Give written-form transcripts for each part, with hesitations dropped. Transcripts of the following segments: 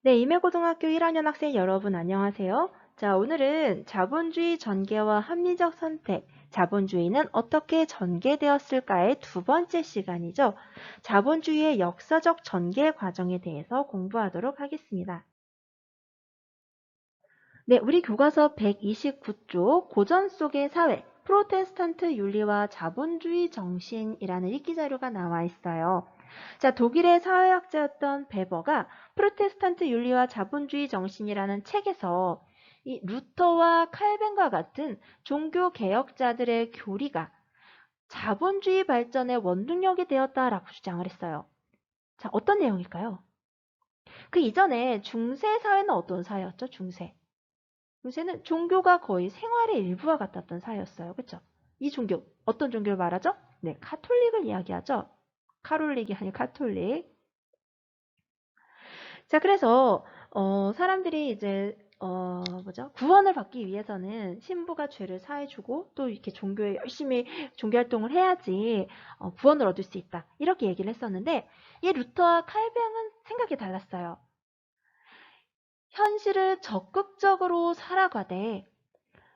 네, 임해고등학교 1학년 학생 여러분 안녕하세요. 자, 오늘은 자본주의 전개와 합리적 선택, 자본주의는 어떻게 전개되었을까의 두 번째 시간이죠. 자본주의의 역사적 전개 과정에 대해서 공부하도록 하겠습니다. 네, 우리 교과서 129쪽 고전 속의 사회, 프로테스탄트 윤리와 자본주의 정신이라는 읽기 자료가 나와 있어요. 자, 독일의 사회학자였던 베버가 프로테스탄트 윤리와 자본주의 정신이라는 책에서 이 루터와 칼뱅과 같은 종교 개혁자들의 교리가 자본주의 발전의 원동력이 되었다라고 주장을 했어요. 자, 어떤 내용일까요? 그 이전에 중세 사회는 어떤 사회였죠? 중세는 종교가 거의 생활의 일부와 같았던 사회였어요. 그렇죠? 이 종교, 어떤 종교를 말하죠? 네, 카톨릭을 이야기하죠. 카톨릭이 아니고 카톨릭. 자, 그래서 사람들이 이제 구원을 받기 위해서는 신부가 죄를 사해주고 또 이렇게 종교에 열심히 종교 활동을 해야지 구원을 얻을 수 있다. 이렇게 얘기를 했었는데 이 루터와 칼뱅은 생각이 달랐어요. 현실을 적극적으로 살아가되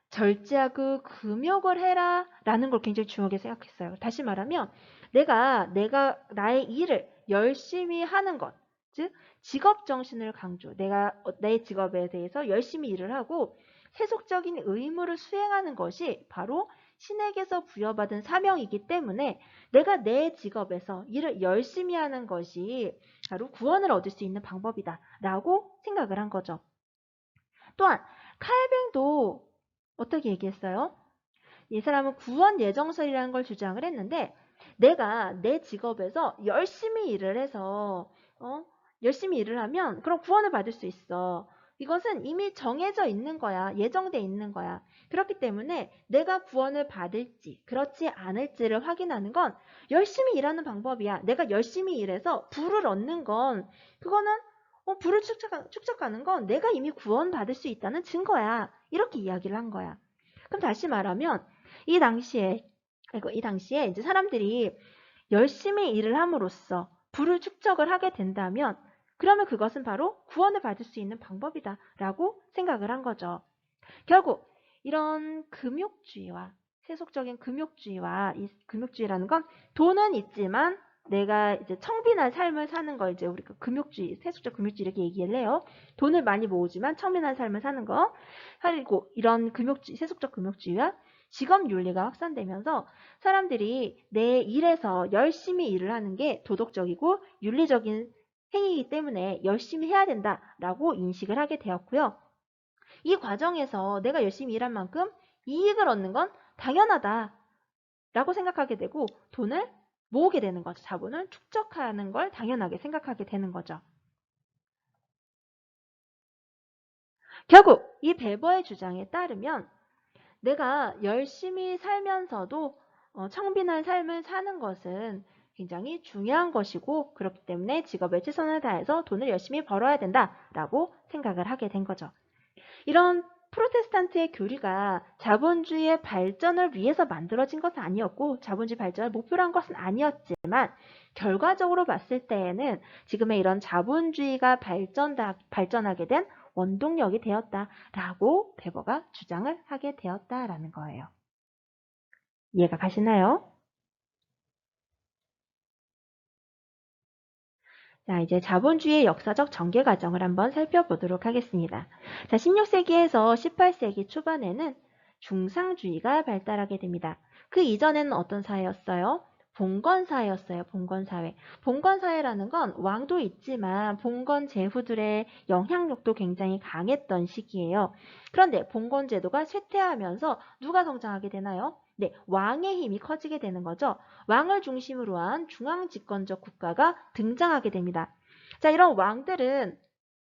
절제하고 금욕을 해라 라는 걸 굉장히 중요하게 생각했어요. 다시 말하면 내가 나의 일을 열심히 하는 것, 즉 직업 정신을 강조. 내가 내 직업에 대해서 열심히 일을 하고 세속적인 의무를 수행하는 것이 바로 신에게서 부여받은 사명이기 때문에 내가 내 직업에서 일을 열심히 하는 것이 바로 구원을 얻을 수 있는 방법이다 라고 생각을 한 거죠. 또한 칼뱅도 어떻게 얘기했어요? 이 사람은 구원 예정설이라는 걸 주장을 했는데 내가 내 직업에서 열심히 일을 해서 열심히 일을 하면 그럼 구원을 받을 수 있어. 이것은 이미 정해져 있는 거야. 예정돼 있는 거야. 그렇기 때문에 내가 구원을 받을지 그렇지 않을지를 확인하는 건 열심히 일하는 방법이야. 내가 열심히 일해서 부를 얻는 건 그거는 부를 축적하는 건 내가 이미 구원받을 수 있다는 증거야. 이렇게 이야기를 한 거야. 그럼 다시 말하면 이 당시에 이제 사람들이 열심히 일을 함으로써 부를 축적을 하게 된다면 그러면 그것은 바로 구원을 받을 수 있는 방법이다라고 생각을 한 거죠. 결국 이런 금욕주의와 세속적인 금욕주의와 이 금욕주의라는 건 돈은 있지만 내가 이제 청빈한 삶을 사는 걸 이제 우리가 금욕주의, 세속적 금욕주의 이렇게 얘기를 해요. 돈을 많이 모으지만 청빈한 삶을 사는 거. 그리고 이런 금욕주의, 세속적 금욕주의와 직업 윤리가 확산되면서 사람들이 내 일에서 열심히 일을 하는 게 도덕적이고 윤리적인 행위이기 때문에 열심히 해야 된다라고 인식을 하게 되었고요. 이 과정에서 내가 열심히 일한 만큼 이익을 얻는 건 당연하다라고 생각하게 되고 돈을 모으게 되는 거죠. 자본을 축적하는 걸 당연하게 생각하게 되는 거죠. 결국 이 베버의 주장에 따르면 내가 열심히 살면서도 청빈한 삶을 사는 것은 굉장히 중요한 것이고 그렇기 때문에 직업에 최선을 다해서 돈을 열심히 벌어야 된다라고 생각을 하게 된 거죠. 이런 프로테스탄트의 교리가 자본주의의 발전을 위해서 만들어진 것은 아니었고 자본주의 발전을 목표로 한 것은 아니었지만 결과적으로 봤을 때에는 지금의 이런 자본주의가 발전하게 된 원동력이 되었다라고 베버가 주장을 하게 되었다라는 거예요. 이해가 가시나요? 자, 이제 자본주의의 역사적 전개 과정을 한번 살펴보도록 하겠습니다. 자, 16세기에서 18세기 초반에는 중상주의가 발달하게 됩니다. 그 이전에는 어떤 사회였어요? 봉건사회였어요. 봉건사회. 봉건사회라는 건 왕도 있지만 봉건 제후들의 영향력도 굉장히 강했던 시기예요. 그런데 봉건제도가 쇠퇴하면서 누가 성장하게 되나요? 네, 왕의 힘이 커지게 되는 거죠. 왕을 중심으로 한 중앙집권적 국가가 등장하게 됩니다. 자, 이런 왕들은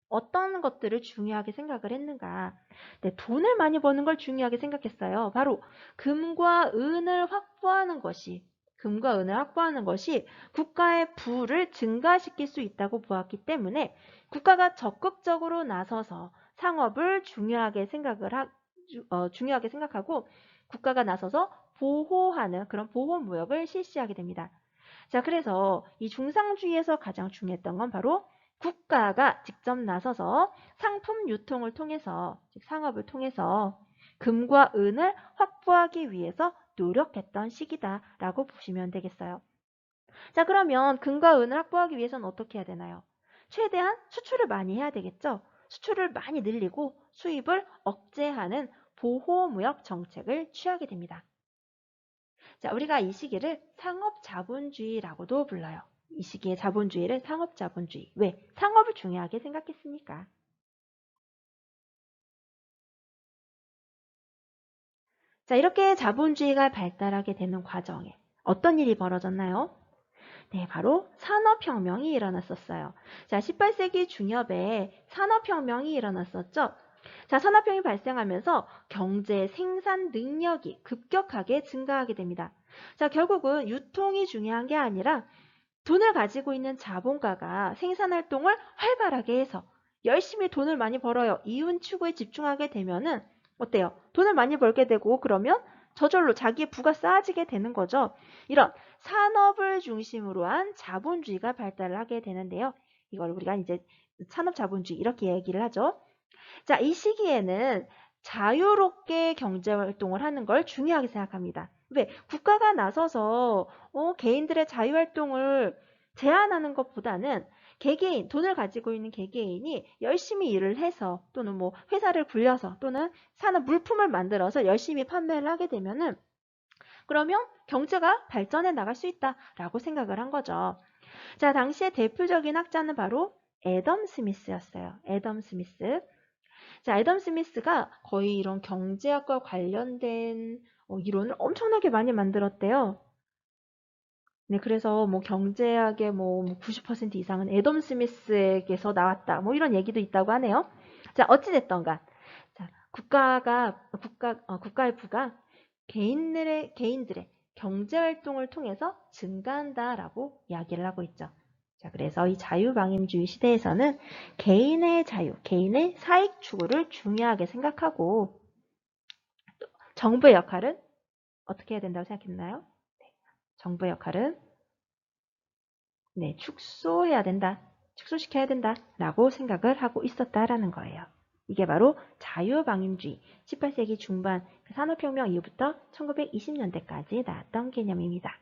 어떤 것들을 중요하게 생각을 했는가? 네, 돈을 많이 버는 걸 중요하게 생각했어요. 바로 금과 은을 확보하는 것이 국가의 부를 증가시킬 수 있다고 보았기 때문에 국가가 적극적으로 나서서 상업을 중요하게 생각하고 국가가 나서서 보호하는 그런 보호무역을 실시하게 됩니다. 자, 그래서 이 중상주의에서 가장 중요했던 건 바로 국가가 직접 나서서 상품 유통을 통해서, 즉 상업을 통해서 금과 은을 확보하기 위해서 노력했던 시기다라고 보시면 되겠어요. 자, 그러면 금과 은을 확보하기 위해서는 어떻게 해야 되나요? 최대한 수출을 많이 해야 되겠죠? 수출을 많이 늘리고 수입을 억제하는 보호무역 정책을 취하게 됩니다. 자, 우리가 이 시기를 상업자본주의라고도 불러요. 이 시기의 자본주의를 상업자본주의. 왜? 상업을 중요하게 생각했으니까. 자, 이렇게 자본주의가 발달하게 되는 과정에 어떤 일이 벌어졌나요? 네, 바로 산업혁명이 일어났었어요. 자, 18세기 중엽에 산업혁명이 일어났었죠. 자, 산업혁명이 발생하면서 경제 생산 능력이 급격하게 증가하게 됩니다. 자, 결국은 유통이 중요한 게 아니라 돈을 가지고 있는 자본가가 생산활동을 활발하게 해서 열심히 돈을 많이 벌어요. 이윤 추구에 집중하게 되면은 어때요? 돈을 많이 벌게 되고 그러면 저절로 자기의 부가 쌓아지게 되는 거죠. 이런 산업을 중심으로 한 자본주의가 발달을 하게 되는데요. 이걸 우리가 이제 산업자본주의 이렇게 얘기를 하죠. 자, 이 시기에는 자유롭게 경제활동을 하는 걸 중요하게 생각합니다. 왜? 국가가 나서서 개인들의 자유활동을 제한하는 것보다는 개개인, 돈을 가지고 있는 개개인이 열심히 일을 해서 또는 뭐 회사를 굴려서 또는 사는 물품을 만들어서 열심히 판매를 하게 되면은 그러면 경제가 발전해 나갈 수 있다라고 생각을 한 거죠. 자, 당시의 대표적인 학자는 바로 애덤 스미스였어요. 애덤 스미스. 자, 애덤 스미스가 거의 이런 경제학과 관련된 이론을 엄청나게 많이 만들었대요. 네, 그래서 뭐 경제학의 뭐 90% 이상은 애덤 스미스에게서 나왔다. 뭐 이런 얘기도 있다고 하네요. 자, 어찌됐던가. 자, 국가의 부가 개인들의 경제활동을 통해서 증가한다라고 이야기를 하고 있죠. 자, 그래서 이 자유방임주의 시대에서는 개인의 자유, 개인의 사익 추구를 중요하게 생각하고 정부의 역할은 어떻게 해야 된다고 생각했나요? 네, 정부의 역할은 네, 축소해야 된다, 축소시켜야 된다라고 생각을 하고 있었다라는 거예요. 이게 바로 자유방임주의, 18세기 중반 산업혁명 이후부터 1920년대까지 나왔던 개념입니다.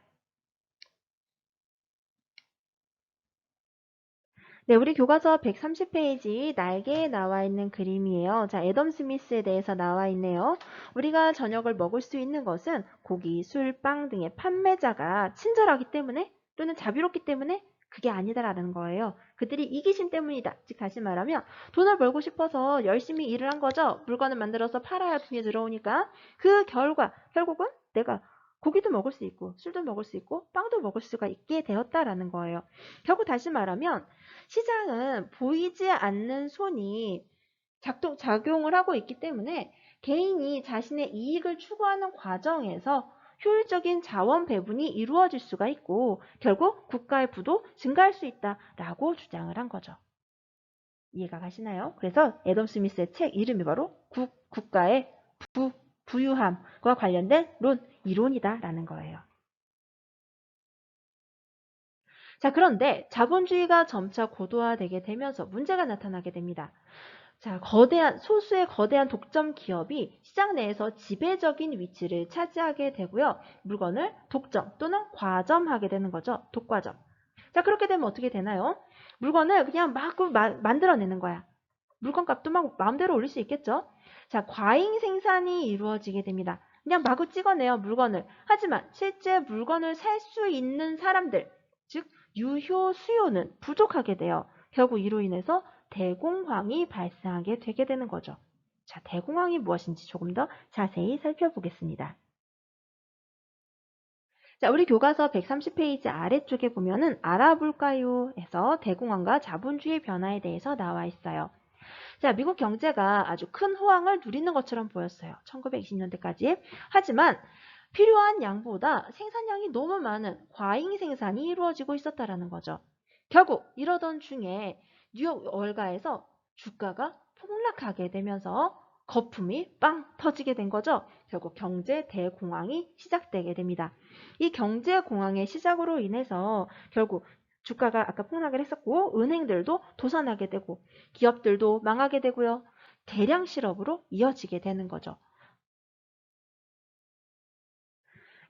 네, 우리 교과서 130페이지 날개에 나와 있는 그림이에요. 자, 애덤 스미스에 대해서 나와 있네요. 우리가 저녁을 먹을 수 있는 것은 고기, 술, 빵 등의 판매자가 친절하기 때문에 또는 자비롭기 때문에 그게 아니다라는 거예요. 그들이 이기심 때문이다. 즉 다시 말하면 돈을 벌고 싶어서 열심히 일을 한 거죠. 물건을 만들어서 팔아야 돈이 들어오니까 그 결국은 내가 고기도 먹을 수 있고 술도 먹을 수 있고 빵도 먹을 수가 있게 되었다라는 거예요. 결국 다시 말하면 시장은 보이지 않는 손이 작용을 하고 있기 때문에 개인이 자신의 이익을 추구하는 과정에서 효율적인 자원 배분이 이루어질 수가 있고 결국 국가의 부도 증가할 수 있다라고 주장을 한 거죠. 이해가 가시나요? 그래서 애덤 스미스의 책 이름이 바로 국가의 부유함과 관련된 이론이다라는 거예요. 자, 그런데 자본주의가 점차 고도화되게 되면서 문제가 나타나게 됩니다. 자, 소수의 거대한 독점 기업이 시장 내에서 지배적인 위치를 차지하게 되고요. 물건을 독점 또는 과점하게 되는 거죠. 독과점. 자, 그렇게 되면 어떻게 되나요? 물건을 그냥 막 만들어내는 거야. 물건값도 막 마음대로 올릴 수 있겠죠? 자, 과잉 생산이 이루어지게 됩니다. 그냥 마구 찍어내요, 물건을. 하지만 실제 물건을 살 수 있는 사람들, 즉 유효 수요는 부족하게 돼요. 결국 이로 인해서 대공황이 발생하게 되게 되는 거죠. 자, 대공황이 무엇인지 조금 더 자세히 살펴보겠습니다. 자, 우리 교과서 130페이지 아래쪽에 보면은 알아볼까요? 에서 대공황과 자본주의 변화에 대해서 나와 있어요. 자, 미국 경제가 아주 큰 호황을 누리는 것처럼 보였어요. 1920년대까지. 하지만 필요한 양보다 생산량이 너무 많은 과잉 생산이 이루어지고 있었다라는 거죠. 결국 이러던 중에 뉴욕 월가에서 주가가 폭락하게 되면서 거품이 빵 터지게 된 거죠. 결국 경제 대공황이 시작되게 됩니다. 이 경제 공황의 시작으로 인해서 결국 주가가 아까 폭락을 했었고 은행들도 도산하게 되고 기업들도 망하게 되고요. 대량 실업으로 이어지게 되는 거죠.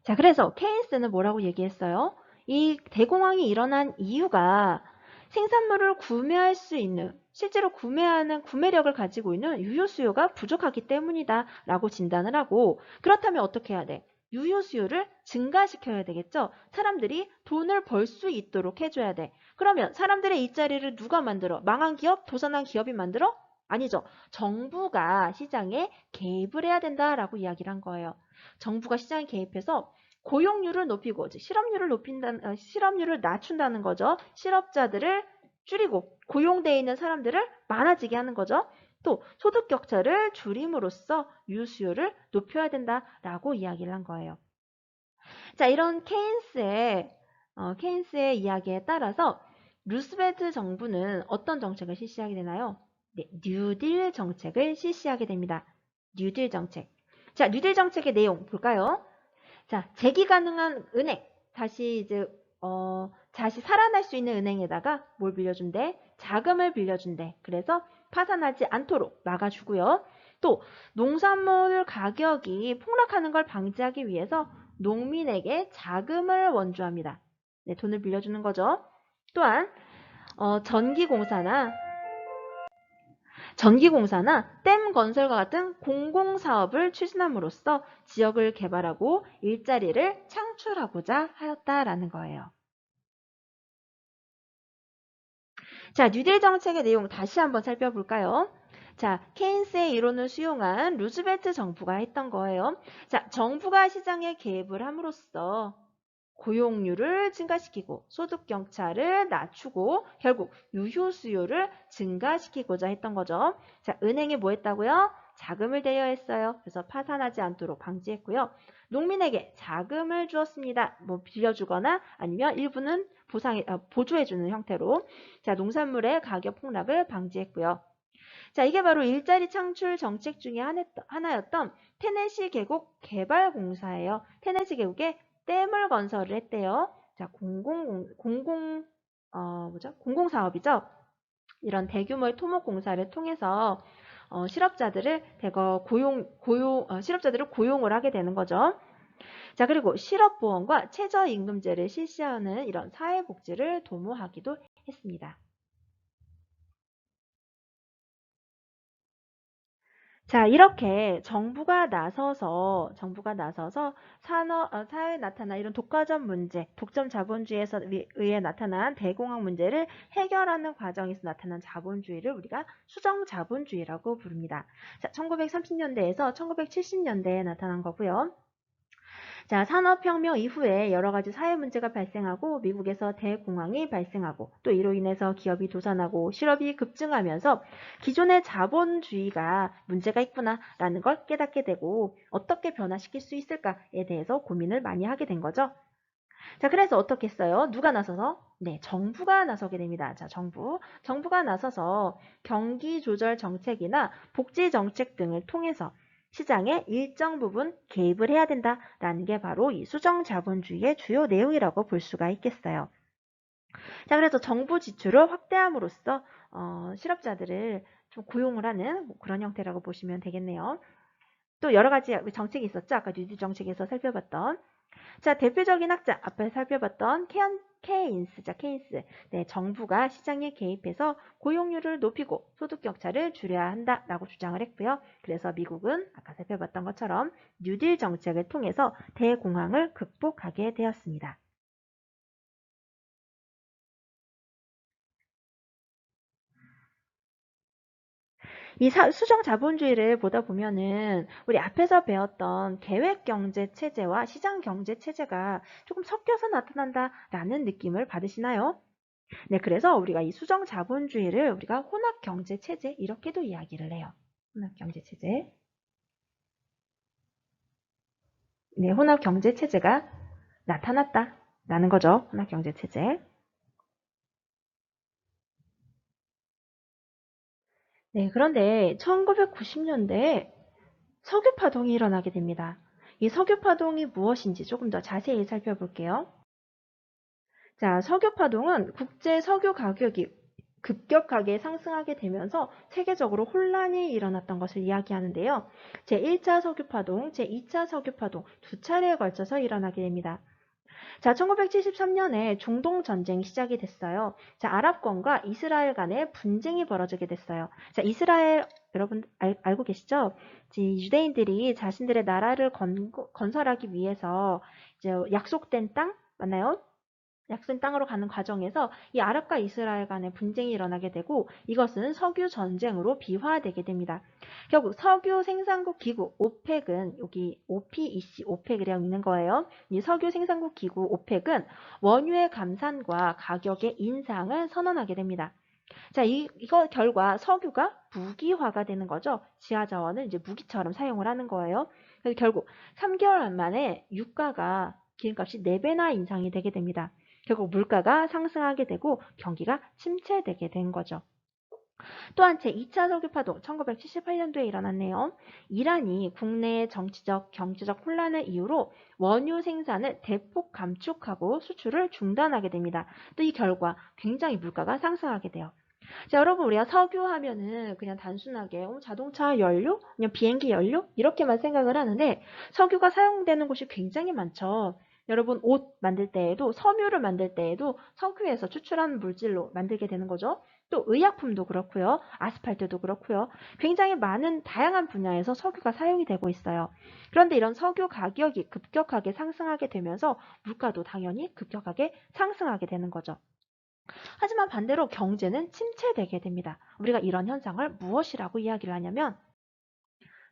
자, 그래서 케인스는 뭐라고 얘기했어요? 이 대공황이 일어난 이유가 생산물을 구매할 수 있는, 실제로 구매하는 구매력을 가지고 있는 유효 수요가 부족하기 때문이다 라고 진단을 하고, 그렇다면 어떻게 해야 돼? 유효 수요를 증가시켜야 되겠죠? 사람들이 돈을 벌 수 있도록 해줘야 돼. 그러면 사람들의 일자리를 누가 만들어? 망한 기업, 도산한 기업이 만들어? 아니죠. 정부가 시장에 개입을 해야 된다라고 이야기를 한 거예요. 정부가 시장에 개입해서 고용률을 높이고 실업률을 낮춘다는 거죠. 실업자들을 줄이고 고용되어 있는 사람들을 많아지게 하는 거죠. 또 소득 격차를 줄임으로써 유수요를 높여야 된다라고 이야기를 한 거예요. 자, 이런 케인스의 이야기에 따라서 루스벨트 정부는 어떤 정책을 실시하게 되나요? 네, 뉴딜 정책을 실시하게 됩니다. 뉴딜 정책. 자, 뉴딜 정책의 내용 볼까요? 자, 재기 가능한 은행. 다시 살아날 수 있는 은행에다가 뭘 빌려준대? 자금을 빌려준대. 그래서 파산하지 않도록 막아주고요. 또 농산물 가격이 폭락하는 걸 방지하기 위해서 농민에게 자금을 원주합니다. 네, 돈을 빌려주는 거죠. 또한 전기공사나 댐 건설과 같은 공공사업을 추진함으로써 지역을 개발하고 일자리를 창출하고자 하였다라는 거예요. 자, 뉴딜 정책의 내용 다시 한번 살펴볼까요? 자, 케인스의 이론을 수용한 루즈벨트 정부가 했던 거예요. 자, 정부가 시장에 개입을 함으로써 고용률을 증가시키고 소득 격차를 낮추고 결국 유효 수요를 증가시키고자 했던 거죠. 자, 은행에 뭐 했다고요? 자금을 대여했어요. 그래서 파산하지 않도록 방지했고요. 농민에게 자금을 주었습니다. 뭐 빌려주거나 아니면 일부는 보조해주는 형태로. 자, 농산물의 가격 폭락을 방지했고요. 자, 이게 바로 일자리 창출 정책 중에 하나였던 테네시 계곡 개발공사예요. 테네시 계곡에 댐을 건설을 했대요. 자, 공공사업이죠. 이런 대규모의 토목공사를 통해서 실업자들을 고용을 하게 되는 거죠. 자, 그리고 실업보험과 최저임금제를 실시하는 이런 사회복지를 도모하기도 했습니다. 자, 이렇게 정부가 나서서 사회에 나타난 이런 독과점 문제, 독점 자본주의에서 의해 나타난 대공황 문제를 해결하는 과정에서 나타난 자본주의를 우리가 수정 자본주의라고 부릅니다. 자, 1930년대에서 1970년대에 나타난 거고요. 자, 산업혁명 이후에 여러 가지 사회 문제가 발생하고 미국에서 대공황이 발생하고 또 이로 인해서 기업이 도산하고 실업이 급증하면서 기존의 자본주의가 문제가 있구나라는 걸 깨닫게 되고 어떻게 변화시킬 수 있을까에 대해서 고민을 많이 하게 된 거죠. 자, 그래서 어떻게 했어요? 누가 나서서? 네, 정부가 나서게 됩니다. 자, 정부가 나서서 경기 조절 정책이나 복지 정책 등을 통해서 시장에 일정 부분 개입을 해야 된다라는 게 바로 이 수정 자본주의의 주요 내용이라고 볼 수가 있겠어요. 자, 그래서 정부 지출을 확대함으로써 실업자들을 좀 고용을 하는 그런 형태라고 보시면 되겠네요. 또 여러 가지 정책이 있었죠. 아까 뉴딜 정책에서 살펴봤던. 자, 대표적인 학자, 앞에 살펴봤던 케인스. 네, 정부가 시장에 개입해서 고용률을 높이고 소득 격차를 줄여야 한다라고 주장을 했고요. 그래서 미국은 아까 살펴봤던 것처럼 뉴딜 정책을 통해서 대공황을 극복하게 되었습니다. 이 수정 자본주의를 보다 보면은 우리 앞에서 배웠던 계획 경제 체제와 시장 경제 체제가 조금 섞여서 나타난다라는 느낌을 받으시나요? 네, 그래서 우리가 이 수정 자본주의를 우리가 혼합 경제 체제 이렇게도 이야기를 해요. 혼합 경제 체제. 네, 혼합 경제 체제가 나타났다라는 거죠. 혼합 경제 체제. 네, 그런데 1990년대에 석유 파동이 일어나게 됩니다. 이 석유 파동이 무엇인지 조금 더 자세히 살펴볼게요. 자, 석유 파동은 국제 석유 가격이 급격하게 상승하게 되면서 세계적으로 혼란이 일어났던 것을 이야기하는데요. 제1차 석유 파동, 제2차 석유 파동 두 차례에 걸쳐서 일어나게 됩니다. 자, 1973년에 중동 전쟁이 시작이 됐어요. 자, 아랍권과 이스라엘 간의 분쟁이 벌어지게 됐어요. 자, 이스라엘 여러분 알고 계시죠? 유대인들이 자신들의 나라를 건설하기 위해서 이제 약속된 땅 맞나요? 약속된 땅으로 가는 과정에서 이 아랍과 이스라엘 간의 분쟁이 일어나게 되고 이것은 석유 전쟁으로 비화되게 됩니다. 결국 석유 생산국 기구 오펙은 여기 OPEC 오펙이라고 있는 거예요. 이 석유 생산국 기구 오펙은 원유의 감산과 가격의 인상을 선언하게 됩니다. 자, 이거 결과 석유가 무기화가 되는 거죠. 지하 자원을 이제 무기처럼 사용을 하는 거예요. 그래서 결국 3개월 만에 유가가 기름값이 4배나 인상이 되게 됩니다. 결국 물가가 상승하게 되고 경기가 침체되게 된 거죠. 또한 제2차 석유 파동 1978년도에 일어났네요. 이란이 국내 정치적, 경제적 혼란을 이유로 원유 생산을 대폭 감축하고 수출을 중단하게 됩니다. 또 이 결과 굉장히 물가가 상승하게 돼요. 자, 여러분 우리가 석유 하면은 그냥 단순하게 자동차 연료, 그냥 비행기 연료 이렇게만 생각을 하는데 석유가 사용되는 곳이 굉장히 많죠. 여러분 옷 만들 때에도 섬유를 만들 때에도 석유에서 추출한 물질로 만들게 되는 거죠. 또 의약품도 그렇고요. 아스팔트도 그렇고요. 굉장히 많은 다양한 분야에서 석유가 사용이 되고 있어요. 그런데 이런 석유 가격이 급격하게 상승하게 되면서 물가도 당연히 급격하게 상승하게 되는 거죠. 하지만 반대로 경제는 침체되게 됩니다. 우리가 이런 현상을 무엇이라고 이야기를 하냐면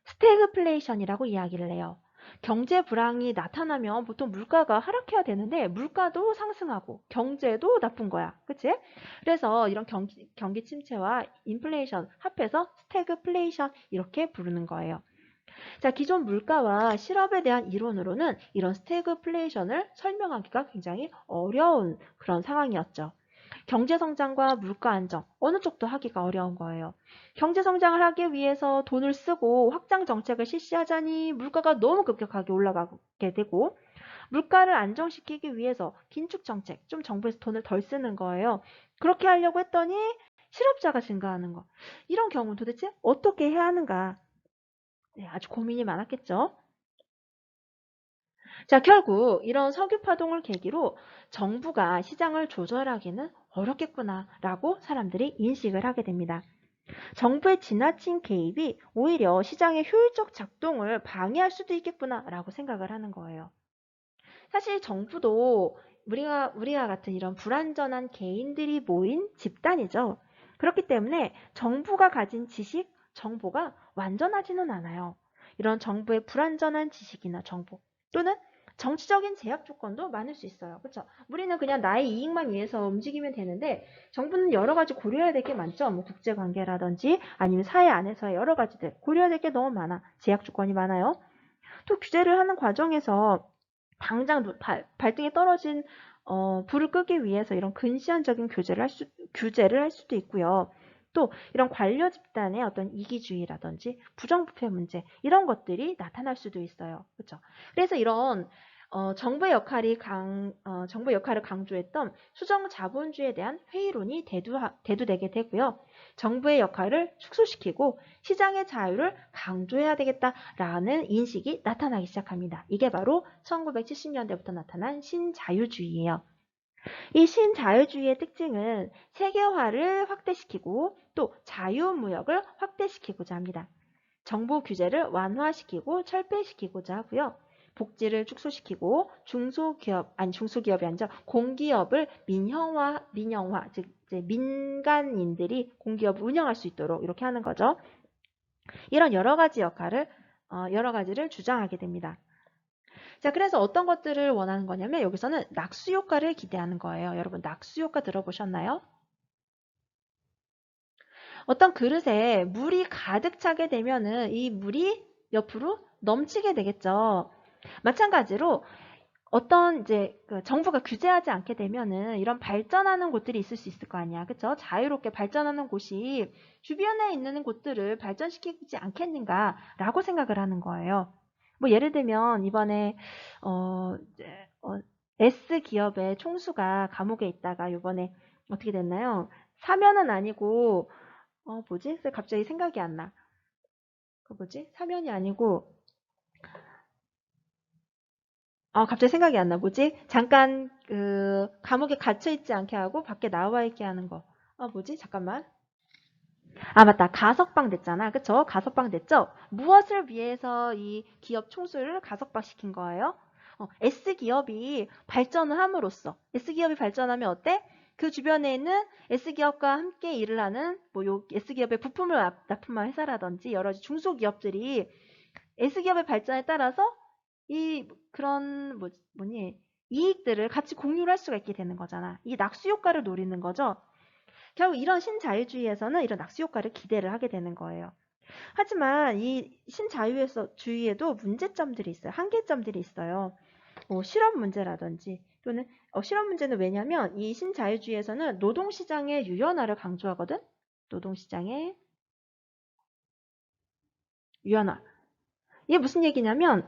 스태그플레이션이라고 이야기를 해요. 경제 불황이 나타나면 보통 물가가 하락해야 되는데 물가도 상승하고 경제도 나쁜 거야. 그치? 그래서 이런 경기 침체와 인플레이션 합해서 스태그플레이션 이렇게 부르는 거예요. 자, 기존 물가와 실업에 대한 이론으로는 이런 스태그플레이션을 설명하기가 굉장히 어려운 그런 상황이었죠. 경제 성장과 물가 안정 어느 쪽도 하기가 어려운 거예요. 경제 성장을 하기 위해서 돈을 쓰고 확장 정책을 실시하자니 물가가 너무 급격하게 올라가게 되고 물가를 안정시키기 위해서 긴축 정책, 좀 정부에서 돈을 덜 쓰는 거예요. 그렇게 하려고 했더니 실업자가 증가하는 거. 이런 경우는 도대체 어떻게 해야 하는가? 네, 아주 고민이 많았겠죠. 자, 결국 이런 석유 파동을 계기로 정부가 시장을 조절하기는 어렵겠구나라고 사람들이 인식을 하게 됩니다. 정부의 지나친 개입이 오히려 시장의 효율적 작동을 방해할 수도 있겠구나라고 생각을 하는 거예요. 사실 정부도 우리가 같은 이런 불완전한 개인들이 모인 집단이죠. 그렇기 때문에 정부가 가진 지식, 정보가 완전하지는 않아요. 이런 정부의 불완전한 지식이나 정보 또는 정치적인 제약 조건도 많을 수 있어요. 그렇죠? 우리는 그냥 나의 이익만 위해서 움직이면 되는데 정부는 여러 가지 고려해야 될 게 많죠. 뭐 국제 관계라든지 아니면 사회 안에서의 여러 가지들 고려해야 될 게 너무 많아. 제약 조건이 많아요. 또 규제를 하는 과정에서 당장 발등에 떨어진 불을 끄기 위해서 이런 근시안적인 규제를 할 수도 있고요. 또 이런 관료 집단의 어떤 이기주의라든지 부정부패 문제 이런 것들이 나타날 수도 있어요. 그렇죠? 그래서 이런 정부의 역할을 강조했던 수정 자본주의에 대한 회의론이 대두되게 되고요. 정부의 역할을 축소시키고 시장의 자유를 강조해야 되겠다라는 인식이 나타나기 시작합니다. 이게 바로 1970년대부터 나타난 신자유주의예요. 이 신자유주의의 특징은 세계화를 확대시키고 또 자유무역을 확대시키고자 합니다. 정부 규제를 완화시키고 철폐시키고자 하고요. 복지를 축소시키고 중소기업이 아니죠. 공기업을 민영화, 즉 이제 민간인들이 공기업을 운영할 수 있도록 이렇게 하는 거죠. 이런 여러 가지를 주장하게 됩니다. 자, 그래서 어떤 것들을 원하는 거냐면 여기서는 낙수 효과를 기대하는 거예요. 여러분 낙수 효과 들어보셨나요? 어떤 그릇에 물이 가득 차게 되면은 이 물이 옆으로 넘치게 되겠죠. 마찬가지로 어떤 이제 그 정부가 규제하지 않게 되면은 이런 발전하는 곳들이 있을 수 있을 거 아니야. 그쵸? 자유롭게 발전하는 곳이 주변에 있는 곳들을 발전시키지 않겠는가라고 생각을 하는 거예요. 뭐 예를 들면 이번에 이제 S 기업의 총수가 감옥에 있다가 요번에 어떻게 됐나요? 사면은 아니고 뭐지? 갑자기 생각이 안 나. 그 뭐지? 사면이 아니고 갑자기 생각이 안 나. 뭐지? 잠깐 그 감옥에 갇혀 있지 않게 하고 밖에 나와 있게 하는 거. 뭐지? 잠깐만. 맞다. 가석방 됐잖아. 그쵸? 가석방 됐죠? 무엇을 위해서 이 기업 총수를 가석방 시킨 거예요? S기업이 발전을 함으로써 S기업이 발전하면 어때? 그 주변에 있는 S기업과 함께 일을 하는 요 S기업의 부품을 납품한 회사라든지 여러 가지 중소기업들이 S기업의 발전에 따라서 이 그런 뭐니 이익들을 같이 공유를 할 수가 있게 되는 거잖아. 이 낙수 효과를 노리는 거죠. 결국 이런 신자유주의에서는 이런 낙수 효과를 기대를 하게 되는 거예요. 하지만 이 신자유주의에도 문제점들이 있어요. 한계점들이 있어요. 실업 문제라든지 또는 실업 문제는 왜냐면 이 신자유주의에서는 노동시장의 유연화를 강조하거든. 노동시장의 유연화. 이게 무슨 얘기냐면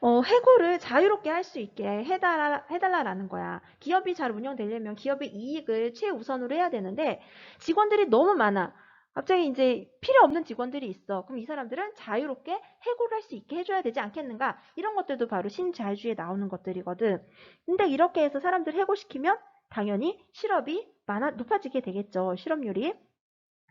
해고를 자유롭게 할 수 있게 해달라라는 거야. 기업이 잘 운영되려면 기업의 이익을 최우선으로 해야 되는데 직원들이 너무 많아. 갑자기 이제 필요 없는 직원들이 있어. 그럼 이 사람들은 자유롭게 해고를 할 수 있게 해줘야 되지 않겠는가? 이런 것들도 바로 신자유주의에 나오는 것들이거든. 근데 이렇게 해서 사람들 해고시키면 당연히 실업이 높아지게 되겠죠. 실업률이.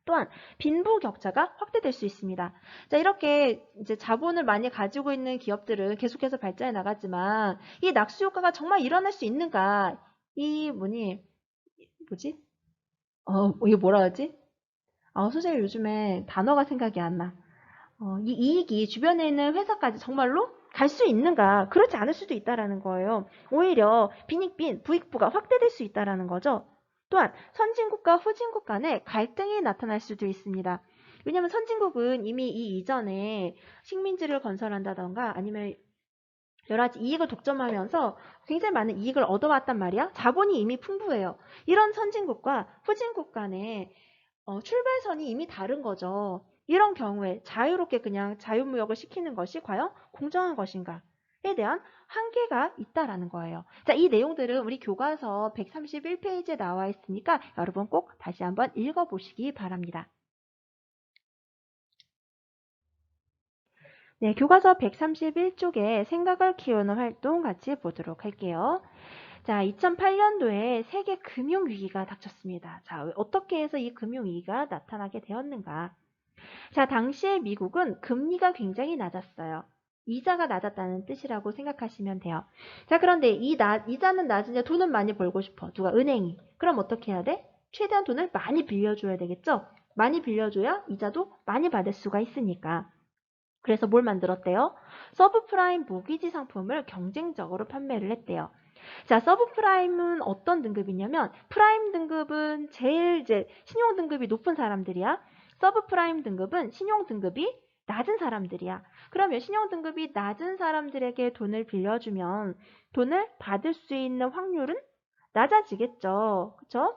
또한 빈부격차가 확대될 수 있습니다. 자, 이렇게 이제 자본을 많이 가지고 있는 기업들은 계속해서 발전해 나갔지만 이 낙수 효과가 정말 일어날 수 있는가? 이 뭐지? 이게 뭐라 하지? 선생님 요즘에 단어가 생각이 안 나. 이 이익이 주변에 있는 회사까지 정말로 갈 수 있는가? 그렇지 않을 수도 있다라는 거예요. 오히려 빈익빈, 부익부가 확대될 수 있다라는 거죠. 또한 선진국과 후진국 간의 갈등이 나타날 수도 있습니다. 왜냐하면 선진국은 이미 이 이전에 식민지를 건설한다던가 아니면 여러 가지 이익을 독점하면서 굉장히 많은 이익을 얻어왔단 말이야. 자본이 이미 풍부해요. 이런 선진국과 후진국 간의 출발선이 이미 다른 거죠. 이런 경우에 자유롭게 그냥 자유무역을 시키는 것이 과연 공정한 것인가에 대한 한계가 있다라는 거예요. 자, 이 내용들은 우리 교과서 131페이지에 나와 있으니까 여러분 꼭 다시 한번 읽어보시기 바랍니다. 네, 교과서 131쪽에 생각을 키우는 활동 같이 보도록 할게요. 자, 2008년도에 세계 금융위기가 닥쳤습니다. 자, 어떻게 해서 이 금융위기가 나타나게 되었는가? 자, 당시에 미국은 금리가 굉장히 낮았어요. 이자가 낮았다는 뜻이라고 생각하시면 돼요. 자, 그런데 이자는 낮은데 돈은 많이 벌고 싶어. 누가? 은행이. 그럼 어떻게 해야 돼? 최대한 돈을 많이 빌려줘야 되겠죠? 많이 빌려줘야 이자도 많이 받을 수가 있으니까. 그래서 뭘 만들었대요? 서브프라임 모기지 상품을 경쟁적으로 판매를 했대요. 자, 서브프라임은 어떤 등급이냐면 프라임 등급은 제일 이제 신용 등급이 높은 사람들이야. 서브프라임 등급은 신용 등급이 낮은 사람들이야. 그러면 신용 등급이 낮은 사람들에게 돈을 빌려주면 돈을 받을 수 있는 확률은 낮아지겠죠. 그쵸?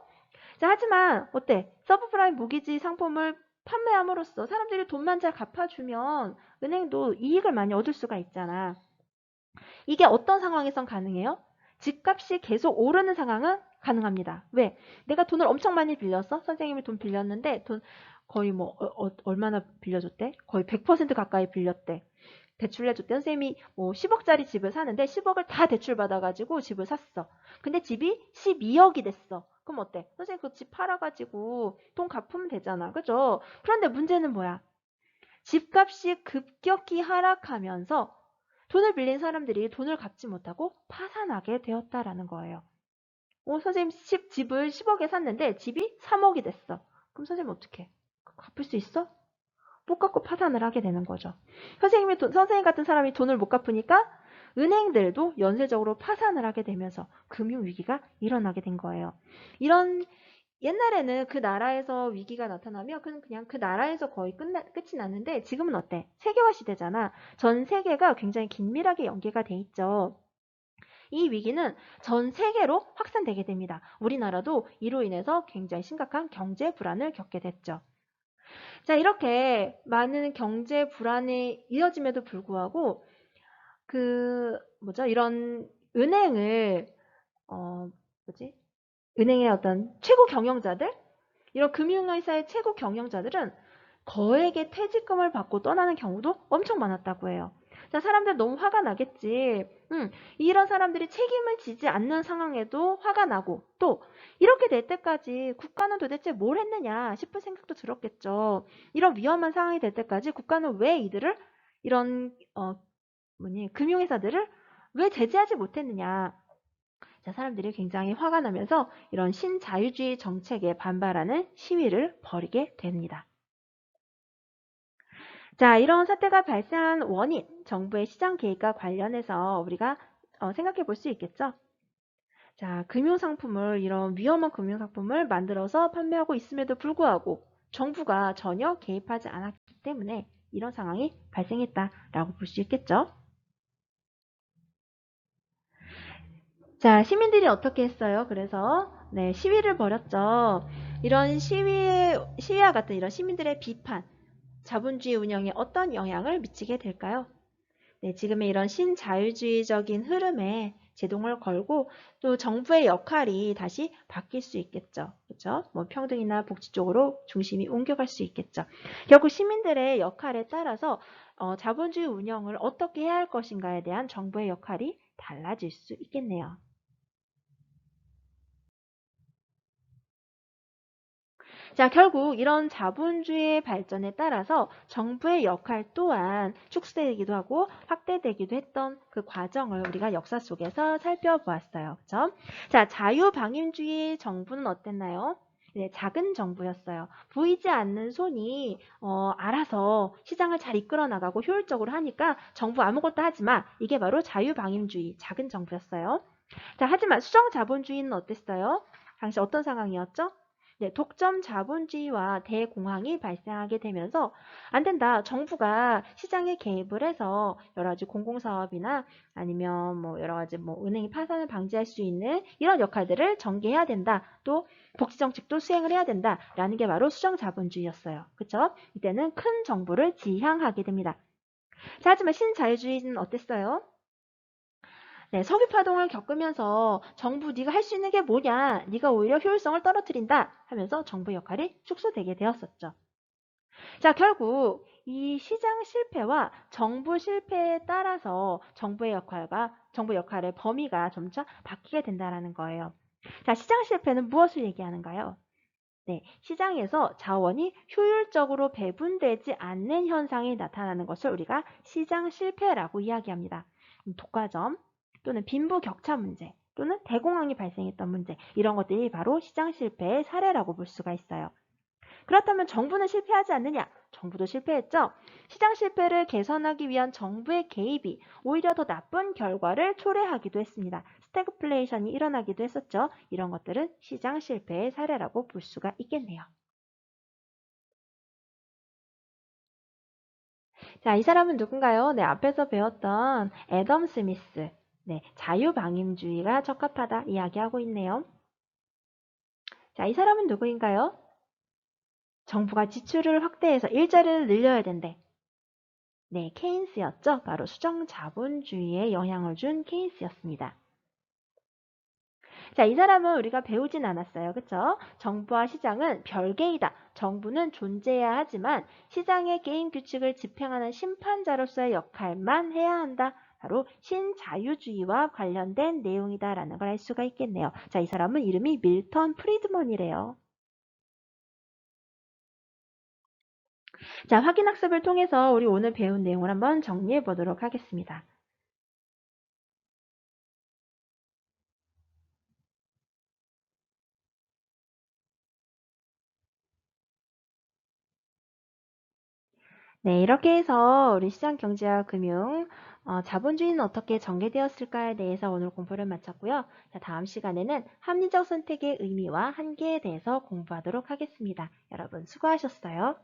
자, 하지만 어때? 서브프라임 모기지 상품을 판매함으로써 사람들이 돈만 잘 갚아주면 은행도 이익을 많이 얻을 수가 있잖아. 이게 어떤 상황에선 가능해요? 집값이 계속 오르는 상황은 가능합니다. 왜? 내가 돈을 엄청 많이 빌렸어? 선생님이 돈 빌렸는데 돈 거의 얼마나 빌려줬대? 거의 100% 가까이 빌렸대. 대출 내줬대. 선생님이 10억짜리 집을 사는데 10억을 다 대출 받아가지고 집을 샀어. 근데 집이 12억이 됐어. 그럼 어때? 선생님 그 집 팔아가지고 돈 갚으면 되잖아. 그죠? 그런데 문제는 뭐야? 집값이 급격히 하락하면서 돈을 빌린 사람들이 돈을 갚지 못하고 파산하게 되었다라는 거예요. 선생님 집을 10억에 샀는데 집이 3억이 됐어. 그럼 선생님 어떻게? 갚을 수 있어? 못 갚고 파산을 하게 되는 거죠. 선생님 같은 사람이 돈을 못 갚으니까 은행들도 연쇄적으로 파산을 하게 되면서 금융위기가 일어나게 된 거예요. 이런 옛날에는 그 나라에서 위기가 나타나면 그냥 그 나라에서 거의 끝이 났는데 지금은 어때? 세계화 시대잖아. 전 세계가 굉장히 긴밀하게 연계가 돼 있죠. 이 위기는 전 세계로 확산되게 됩니다. 우리나라도 이로 인해서 굉장히 심각한 경제 불안을 겪게 됐죠. 자, 이렇게 많은 경제 불안이 이어짐에도 불구하고 이런 은행을 뭐지? 은행의 어떤 최고 경영자들, 이런 금융회사의 최고 경영자들은 거액의 퇴직금을 받고 떠나는 경우도 엄청 많았다고 해요. 자, 사람들 너무 화가 나겠지. 이런 사람들이 책임을 지지 않는 상황에도 화가 나고, 또 이렇게 될 때까지 국가는 도대체 뭘 했느냐 싶은 생각도 들었겠죠. 이런 위험한 상황이 될 때까지 국가는 왜 이들을, 이런 금융회사들을 왜 제재하지 못했느냐. 자, 사람들이 굉장히 화가 나면서 이런 신자유주의 정책에 반발하는 시위를 벌이게 됩니다. 자, 이런 사태가 발생한 원인, 정부의 시장 개입과 관련해서 우리가 생각해 볼 수 있겠죠. 자, 이런 위험한 금융상품을 만들어서 판매하고 있음에도 불구하고 정부가 전혀 개입하지 않았기 때문에 이런 상황이 발생했다라고 볼 수 있겠죠. 자, 시민들이 어떻게 했어요? 그래서 네, 시위를 벌였죠. 이런 시위와 같은 이런 시민들의 비판, 자본주의 운영에 어떤 영향을 미치게 될까요? 네, 지금의 이런 신자유주의적인 흐름에 제동을 걸고 또 정부의 역할이 다시 바뀔 수 있겠죠. 그렇죠? 뭐 평등이나 복지 쪽으로 중심이 옮겨갈 수 있겠죠. 결국 시민들의 역할에 따라서 자본주의 운영을 어떻게 해야 할 것인가에 대한 정부의 역할이 달라질 수 있겠네요. 자, 결국 이런 자본주의의 발전에 따라서 정부의 역할 또한 축소되기도 하고 확대되기도 했던 그 과정을 우리가 역사 속에서 살펴보았어요. 그렇죠? 자, 자유방임주의 정부는 어땠나요? 네, 작은 정부였어요. 보이지 않는 손이 알아서 시장을 잘 이끌어 나가고 효율적으로 하니까 정부 아무것도 하지 마. 이게 바로 자유방임주의, 작은 정부였어요. 자, 하지만 수정자본주의는 어땠어요? 당시 어떤 상황이었죠? 네, 독점 자본주의와 대공황이 발생하게 되면서 안 된다. 정부가 시장에 개입을 해서 여러 가지 공공사업이나 아니면 뭐 여러 가지 뭐 은행이 파산을 방지할 수 있는 이런 역할들을 전개해야 된다. 또 복지정책도 수행을 해야 된다라는 게 바로 수정자본주의였어요. 그렇죠? 이때는 큰 정부를 지향하게 됩니다. 자, 하지만 신자유주의는 어땠어요? 네, 석유 파동을 겪으면서 정부 네가 할 수 있는 게 뭐냐? 네가 오히려 효율성을 떨어뜨린다 하면서 정부 역할이 축소되게 되었었죠. 자, 결국 이 시장 실패와 정부 실패에 따라서 정부 역할의 범위가 점차 바뀌게 된다는 거예요. 자, 시장 실패는 무엇을 얘기하는가요? 네, 시장에서 자원이 효율적으로 배분되지 않는 현상이 나타나는 것을 우리가 시장 실패라고 이야기합니다. 독과점 또는 빈부격차 문제 또는 대공황이 발생했던 문제, 이런 것들이 바로 시장 실패의 사례라고 볼 수가 있어요. 그렇다면 정부는 실패하지 않느냐? 정부도 실패했죠. 시장 실패를 개선하기 위한 정부의 개입이 오히려 더 나쁜 결과를 초래하기도 했습니다. 스태그플레이션이 일어나기도 했었죠. 이런 것들은 시장 실패의 사례라고 볼 수가 있겠네요. 자, 이 사람은 누군가요? 네, 앞에서 배웠던 애덤 스미스. 네, 자유방임주의가 적합하다 이야기하고 있네요. 자, 이 사람은 누구인가요? 정부가 지출을 확대해서 일자리를 늘려야 된대. 네, 케인스였죠. 바로 수정자본주의에 영향을 준 케인스였습니다. 자, 이 사람은 우리가 배우진 않았어요. 그쵸? 정부와 시장은 별개이다. 정부는 존재해야 하지만 시장의 게임 규칙을 집행하는 심판자로서의 역할만 해야 한다. 바로 신자유주의와 관련된 내용이다라는 걸 알 수가 있겠네요. 자, 이 사람은 이름이 밀턴 프리드먼이래요. 자, 확인학습을 통해서 우리 오늘 배운 내용을 한번 정리해 보도록 하겠습니다. 네, 이렇게 해서 우리 시장 경제와 금융, 자본주의는 어떻게 전개되었을까에 대해서 오늘 공부를 마쳤고요. 자, 다음 시간에는 합리적 선택의 의미와 한계에 대해서 공부하도록 하겠습니다. 여러분 수고하셨어요.